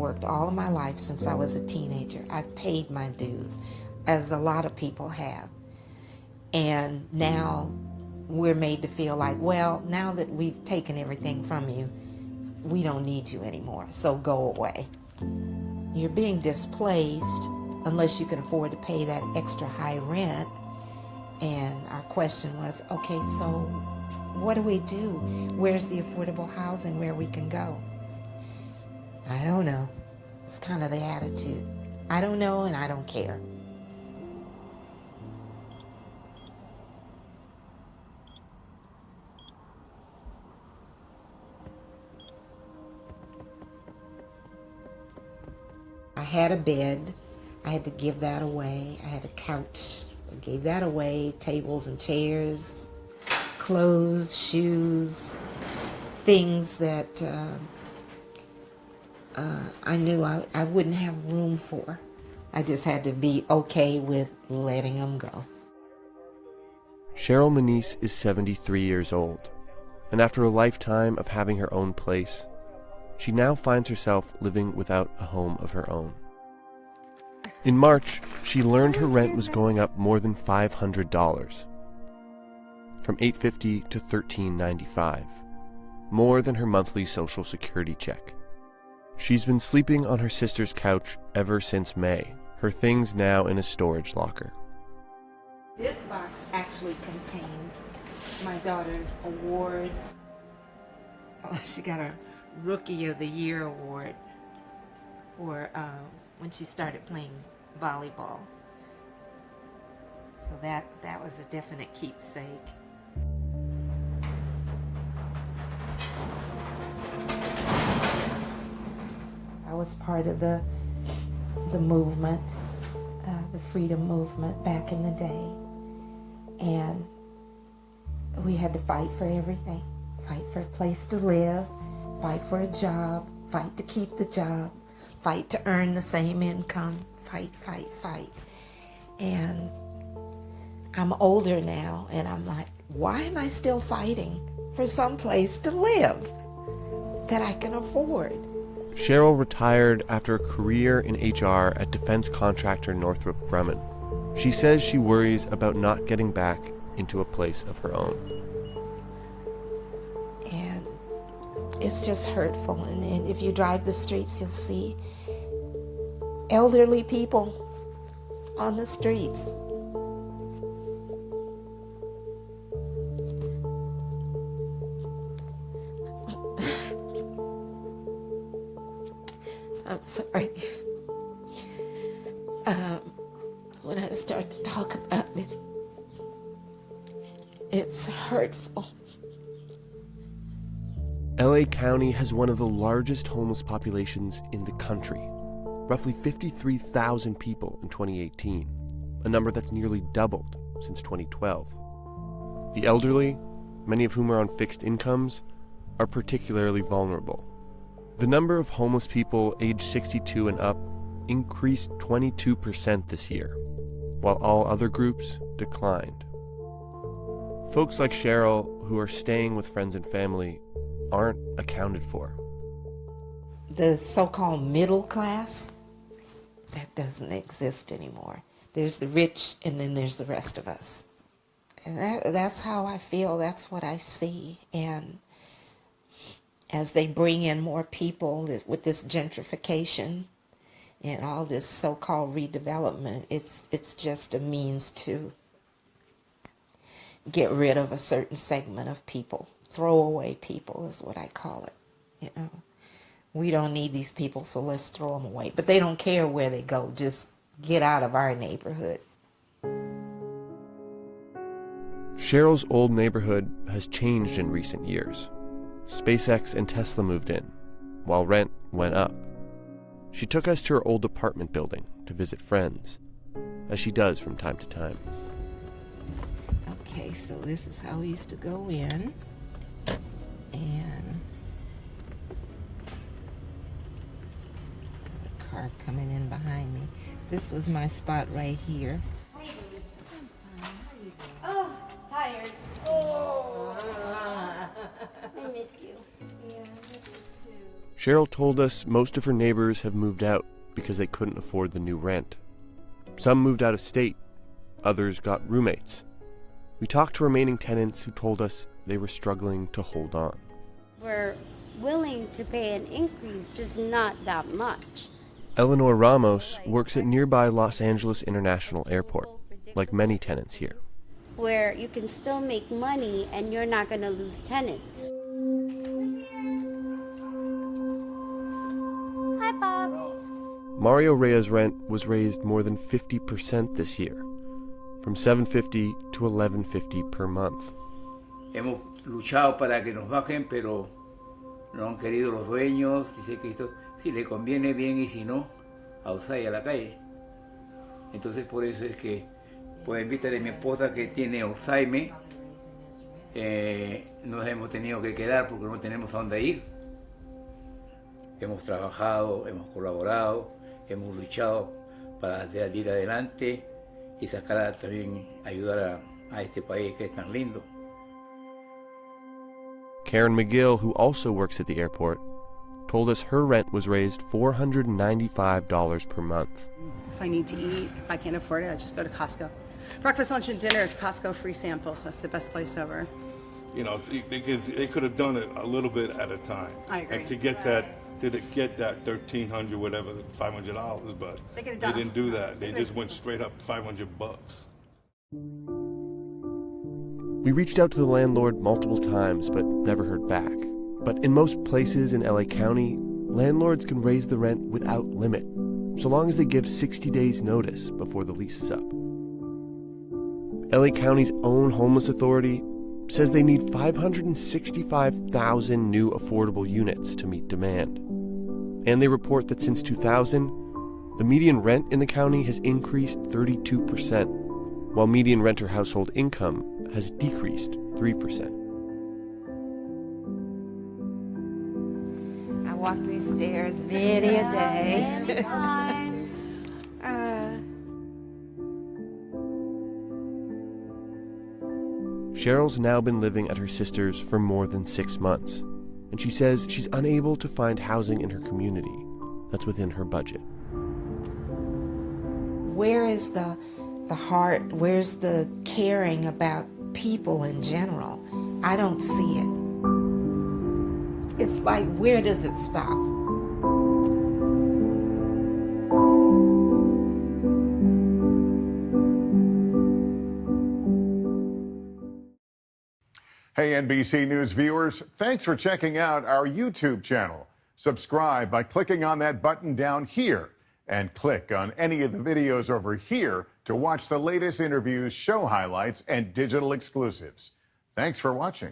worked all of my life since I was a teenager. I've paid my dues, as a lot of people have. And now we're made to feel like, well, now that we've taken everything from you, we don't need you anymore, so go away. You're being displaced unless you can afford to pay that extra high rent. And our question was, okay, so what do we do? Where's the affordable housing where we can go? I don't know. It's kind of the attitude. I don't know and I don't care. I had a bed. I had to give that away. I had a couch. I gave that away. Tables and chairs, clothes, shoes, things that I knew I wouldn't have room for. I just had to be okay with letting them go. Cheryl Menise is 73 years old, and after a lifetime of having her own place, she now finds herself living without a home of her own. In March, she learned her rent was going up more than $500, from $850 to $1395, more than her monthly Social Security check. She's been sleeping on her sister's couch ever since May, her things now in a storage locker. This box actually contains my daughter's awards. Oh, she got a Rookie of the Year award for when she started playing volleyball. So that was a definite keepsake. I was part of the movement, the freedom movement back in the day. And we had to fight for everything. Fight for a place to live, fight for a job, fight to keep the job, fight to earn the same income, fight, fight, fight. And I'm older now, and I'm like, why am I still fighting for some place to live that I can afford? Cheryl retired after a career in HR at defense contractor Northrop Grumman. She says she worries about not getting back into a place of her own. And it's just hurtful. And if you drive the streets, you'll see elderly people on the streets. I'm sorry. When I start to talk about it, it's hurtful. LA County has one of the largest homeless populations in the country, roughly 53,000 people in 2018, a number that's nearly doubled since 2012. The elderly, many of whom are on fixed incomes, are particularly vulnerable. The number of homeless people aged 62 and up increased 22% this year, while all other groups declined. Folks like Cheryl, who are staying with friends and family, aren't accounted for. The so-called middle class, that doesn't exist anymore. There's the rich, and then there's the rest of us. And that's how I feel, that's what I see. And as they bring in more people with this gentrification and all this so-called redevelopment, it's just a means to get rid of a certain segment of people. Throwaway people is what I call it. You know, we don't need these people, so let's throw them away. But they don't care where they go. Just get out of our neighborhood. Cheryl's old neighborhood has changed in recent years. SpaceX and Tesla moved in, while rent went up. She took us to her old apartment building to visit friends, as she does from time to time. Okay, so this is how we used to go in. And there's a car coming in behind me. This was my spot right here. How you doing? I'm fine. How you doing? Oh, tired. Oh. I miss you. Yeah, I miss you too. Cheryl told us most of her neighbors have moved out because they couldn't afford the new rent. Some moved out of state, others got roommates. We talked to remaining tenants who told us they were struggling to hold on. We're willing to pay an increase, just not that much. Eleanor Ramos works at nearby Los Angeles International Airport, like many tenants here. Where you can still make money and you're not going to lose tenants. Hi, Pops. Mario Reyes' rent was raised more than 50% this year, from $750 to $1150 per month. Hemos luchado para que nos bajen, pero no han querido los dueños. Dice que esto, si le conviene bien y si no, outside a la calle. Entonces por eso es que, por en vista de mi esposa que tiene Alzheimer, nos hemos tenido que quedar porque no tenemos a dónde ir. Hemos trabajado, hemos colaborado, hemos luchado para ir adelante y sacar también, ayudar a este país que es tan lindo. Karen McGill, who also works at the airport, told us her rent was raised $495 per month. If I need to eat, if I can't afford it, I just go to Costco. Breakfast, lunch, and dinner is Costco free samples. That's the best place ever. You know, they could have done it a little bit at a time. I agree. And to get that $1,300, whatever, $500, but They could have they done it. didn't do that. They just went straight up $500. We reached out to the landlord multiple times, but never heard back. But in most places in LA County, landlords can raise the rent without limit, so long as they give 60 days notice before the lease is up. LA County's own homeless authority says they need 565,000 new affordable units to meet demand. And they report that since 2000, the median rent in the county has increased 32%, while median renter household income has decreased 3%. I walk these stairs many a day. Cheryl's now been living at her sister's for more than 6 months, and she says she's unable to find housing in her community that's within her budget. Where is the heart? Where's the caring about people in general? I don't see it. It's like, where does it stop? Hey, NBC News viewers, thanks for checking out our YouTube channel. Subscribe by clicking on that button down here and click on any of the videos over here to watch the latest interviews, show highlights, and digital exclusives. Thanks for watching.